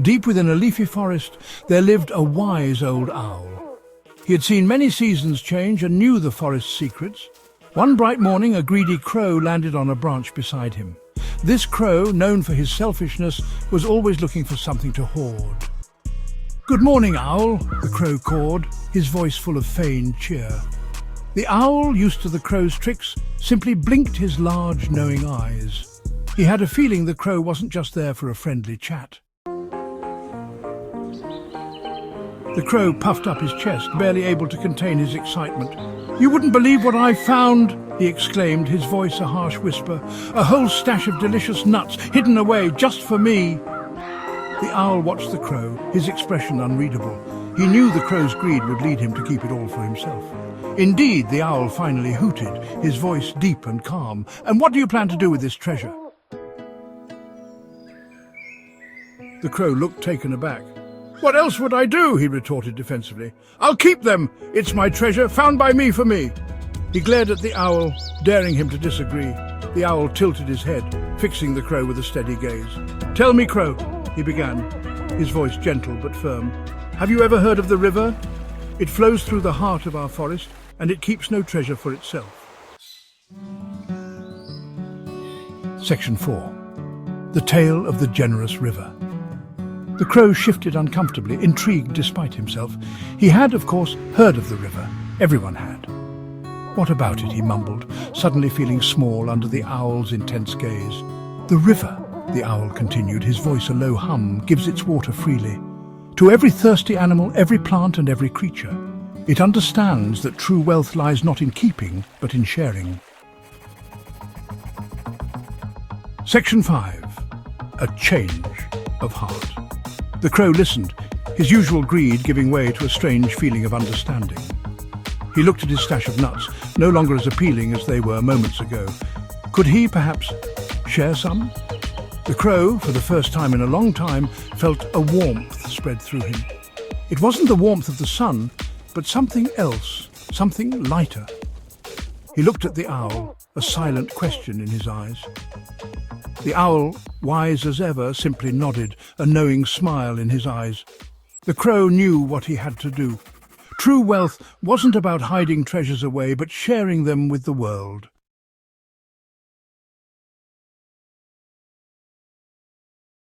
Deep within a leafy forest, there lived a wise old owl. He had seen many seasons change and knew the forest's secrets. One bright morning, a greedy crow landed on a branch beside him. This crow, known for his selfishness, was always looking for something to hoard. "Good morning, owl," the crow cawed, his voice full of feigned cheer. The owl, used to the crow's tricks, simply blinked his large, knowing eyes. He had a feeling the crow wasn't just there for a friendly chat. The crow puffed up his chest, barely able to contain his excitement. "You wouldn't believe what I found," he exclaimed, his voice a harsh whisper. "A whole stash of delicious nuts, hidden away just for me." The owl watched the crow, his expression unreadable. He knew the crow's greed would lead him to keep it all for himself. Indeed, the owl finally hooted, his voice deep and calm. "And what do you plan to do with this treasure?" The crow looked taken aback. "What else would I do?" he retorted defensively. "I'll keep them. It's my treasure, found by me for me." He glared at the owl, daring him to disagree. The owl tilted his head, fixing the crow with a steady gaze. "Tell me, crow," he began, his voice gentle but firm. "Have you ever heard of the river? It flows through the heart of our forest, and it keeps no treasure for itself." Section 4. The Tale of the Generous River. The crow shifted uncomfortably, intrigued despite himself. He had, of course, heard of the river. Everyone had. "What about it?" he mumbled, suddenly feeling small under the owl's intense gaze. "The river," the owl continued, his voice a low hum, "gives its water freely. To every thirsty animal, every plant and every creature. It understands that true wealth lies not in keeping, but in sharing." Section 5. A Change of Heart. The crow listened, his usual greed giving way to a strange feeling of understanding. He looked at his stash of nuts, no longer as appealing as they were moments ago. Could he, perhaps, share some? The crow, for the first time in a long time, felt a warmth spread through him. It wasn't the warmth of the sun, but something else, something lighter. He looked at the owl, a silent question in his eyes. The owl, wise as ever, simply nodded, a knowing smile in his eyes. The crow knew what he had to do. True wealth wasn't about hiding treasures away, but sharing them with the world.